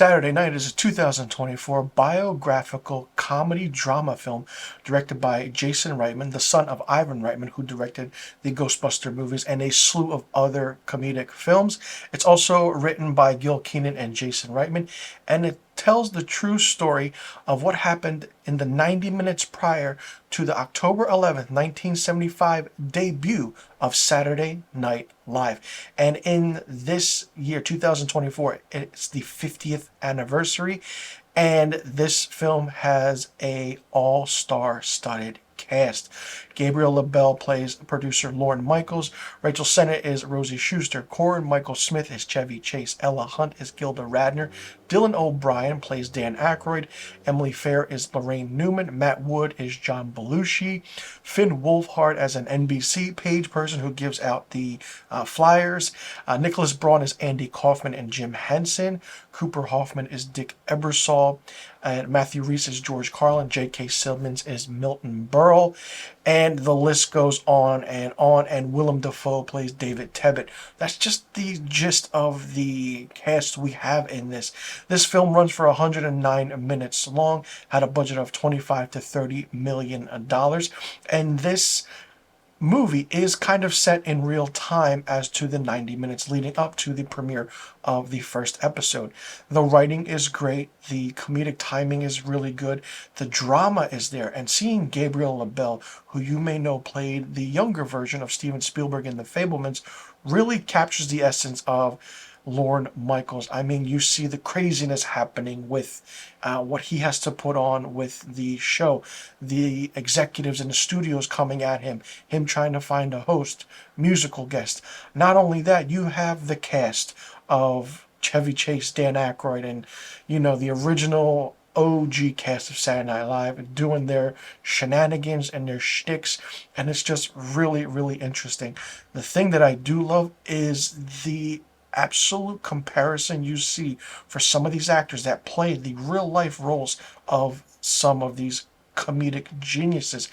Saturday Night is a 2024 biographical comedy drama film directed by Jason Reitman, the son of Ivan Reitman, who directed the Ghostbuster movies and a slew of other comedic films. It's also written by Gil Kenan and Jason Reitman, and it tells the true story of what happened in the 90 minutes prior to the October 11th, 1975 debut of Saturday Night Live. And in this year, 2024, it's the 50th anniversary, and this film has a all-star studded cast. Gabriel LaBelle plays producer Lorne Michaels. Rachel Sennett is Rosie Schuster. Corin Michael Smith is Chevy Chase. Ella Hunt is Gilda Radner. Dylan O'Brien plays Dan Aykroyd. Emily Fair is Lorraine Newman. Matt Wood is John Belushi. Finn Wolfhard as an NBC page person who gives out the flyers. Nicholas Braun is Andy Kaufman and Jim Henson. Cooper Hoffman is Dick Ebersol. Matthew Rhys is George Carlin. J.K. Simmons is Milton Berle. And the list goes on, and Willem Dafoe plays David Tebbutt. That's just the gist of the cast we have in this. This film runs for 109 minutes long, had a budget of $25 to $30 million, and this movie is kind of set in real time as to the 90 minutes leading up to the premiere of the first episode. The writing is great, the comedic timing is really good, the drama is there, and seeing Gabriel LaBelle, who you may know played the younger version of Steven Spielberg in The Fabelmans, really captures the essence of Lorne Michaels. I mean, you see the craziness happening with what he has to put on with the show, the executives in the studios coming at him trying to find a host, musical guest. Not only that, you have the cast of Chevy Chase, Dan Aykroyd, and the original OG cast of Saturday Night Live doing their shenanigans and their shticks, and it's just really, really interesting. The thing that I do love is the absolute comparison you see for some of these actors that play the real life roles of some of these comedic geniuses.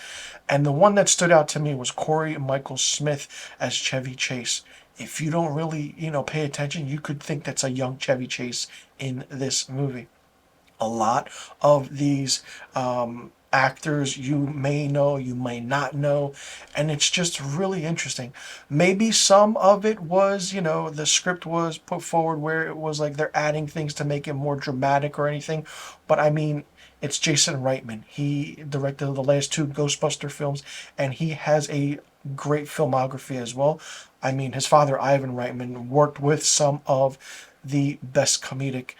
And the one that stood out to me was Cory Michael Smith as Chevy Chase. If you don't really, pay attention, you could think that's a young Chevy Chase in this movie. A lot of these actors you may know, you may not know, and it's just really interesting. Maybe some of it was, the script was put forward where it was like they're adding things to make it more dramatic or anything, but I mean, it's Jason Reitman. He directed the last two Ghostbuster films, and he has a great filmography as well. I mean, his father, Ivan Reitman, worked with some of the best comedic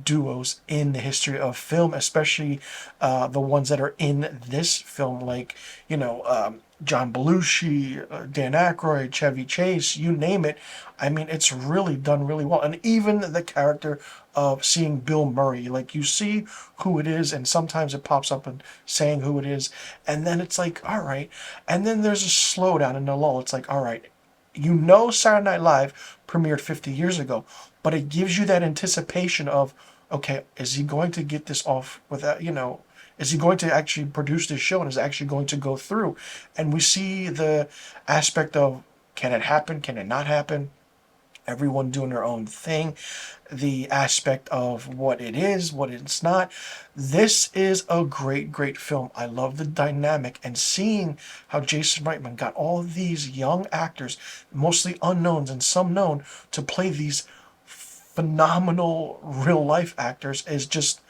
duos in the history of film, especially the ones that are in this film, like John Belushi, Dan Aykroyd, Chevy Chase, you name it. I mean, it's really done really well. And even the character of seeing Bill Murray, like you see who it is, and sometimes it pops up and saying who it is, and then it's like, all right, and then there's a slowdown in the lull. It's like, all right, Saturday Night Live premiered 50 years ago, but it gives you that anticipation of, okay, is he going to get this off without, is he going to actually produce this show and is it actually going to go through? And we see the aspect of, can it happen? Can it not happen? Everyone doing their own thing. The aspect of what it is, what it's not. This is a great, great film. I love the dynamic and seeing how Jason Reitman got all of these young actors, mostly unknowns and some known, to play these phenomenal real life actors is just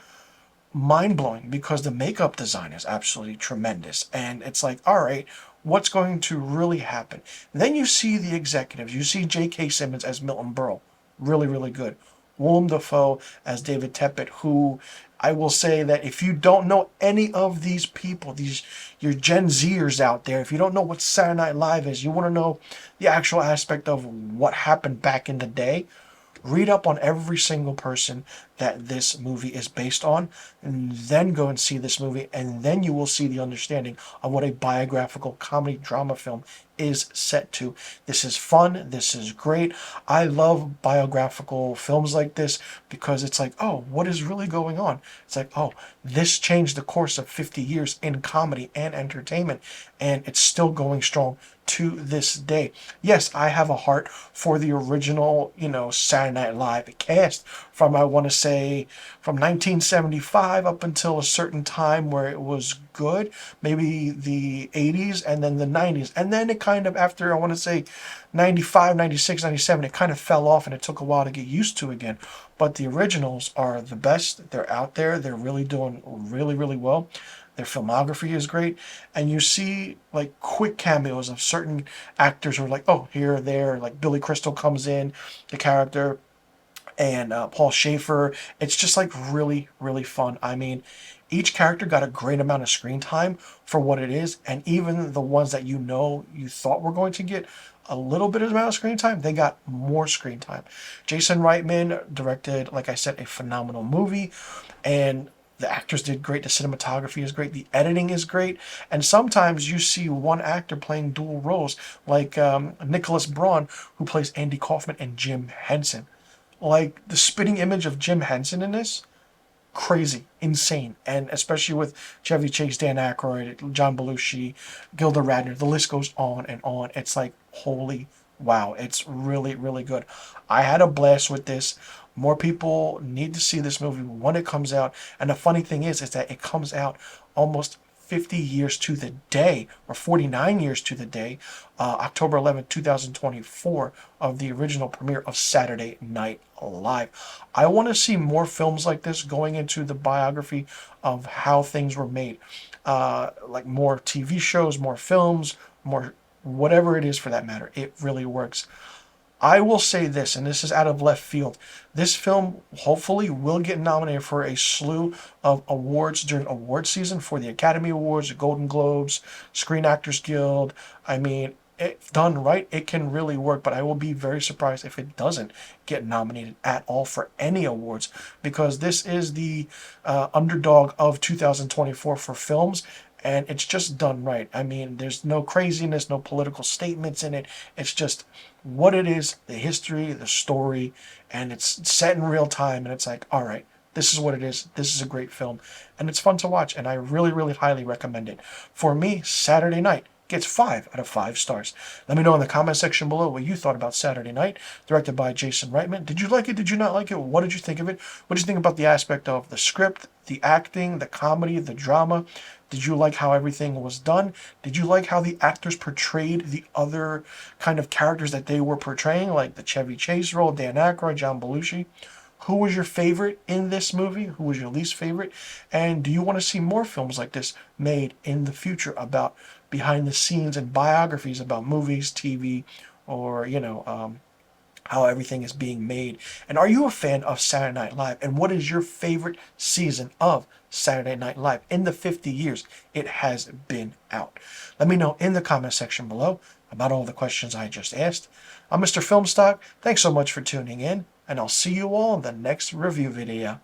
mind-blowing, because the makeup design is absolutely tremendous, and it's like, all right, what's going to really happen? Then you see the executives. You see J.K. Simmons as Milton Berle, really, really good. Willem Dafoe as David Tebbutt, who I will say that if you don't know any of these people, your Gen Zers out there, if you don't know what Saturday Night Live is, you want to know the actual aspect of what happened back in the day, read up on every single person that this movie is based on, and then go and see this movie, and then you will see the understanding of what a biographical comedy drama film is set to. This is fun. This is great. I love biographical films like this because it's like, oh, what is really going on? It's like, oh, this changed the course of 50 years in comedy and entertainment, and it's still going strong to this day. Yes, I have a heart for the original, Saturday Night Live cast from, I want to say, from 1975 up until a certain time where it was good, maybe the 80s and then the 90s. And then it kind of, after, I want to say, 95, 96, 97, it kind of fell off and it took a while to get used to again. But the originals are the best. They're out there. They're really doing really, really well. Their filmography is great, and you see like quick cameos of certain actors who are like, oh, here or there. Like Billy Crystal comes in, the character, and Paul Schaefer. It's just like really, really fun. I mean, each character got a great amount of screen time for what it is, and even the ones that you thought were going to get a little bit of amount of screen time, they got more screen time. Jason Reitman directed, like I said, a phenomenal movie, and the actors did great. The cinematography is great. The editing is great. And sometimes you see one actor playing dual roles, like Nicholas Braun, who plays Andy Kaufman, and Jim Henson. Like, the spitting image of Jim Henson in this, crazy, insane. And especially with Chevy Chase, Dan Aykroyd, John Belushi, Gilda Radner, the list goes on and on. It's like, holy wow, it's really, really good. I had a blast with this. More people need to see this movie when it comes out. And the funny thing is that it comes out almost 50 years to the day, or 49 years to the day, October 11th, 2024, of the original premiere of Saturday Night Live. I want to see more films like this going into the biography of how things were made. Like more TV shows, more films, more whatever it is for that matter. It really works. I will say this, and this is out of left field. This film hopefully will get nominated for a slew of awards during award season for the Academy Awards, the Golden Globes, Screen Actors Guild. I mean, if done right, it can really work, but I will be very surprised if it doesn't get nominated at all for any awards, because this is the underdog of 2024 for films, and it's just done right. I mean, there's no craziness, no political statements in it. It's just what it is, the history, the story, and it's set in real time, and it's like, all right, this is what it is. This is a great film, and it's fun to watch, and I really, really highly recommend it. For me, Saturday Night gets 5 out of 5 stars. Let me know in the comment section below what you thought about Saturday Night, directed by Jason Reitman. Did you like it? Did you not like it? What did you think of it? What did you think about the aspect of the script, the acting, the comedy, the drama? Did you like how everything was done? Did you like how the actors portrayed the other kind of characters that they were portraying, like the Chevy Chase role, Dan Aykroyd, John Belushi? Who was your favorite in this movie? Who was your least favorite? And do you want to see more films like this made in the future about behind the scenes and biographies about movies, TV, or, how everything is being made? And are you a fan of Saturday Night Live? And what is your favorite season of Saturday Night Live in the 50 years it has been out? Let me know in the comment section below about all the questions I just asked. I'm Mr. Filmstock. Thanks so much for tuning in, and I'll see you all in the next review video.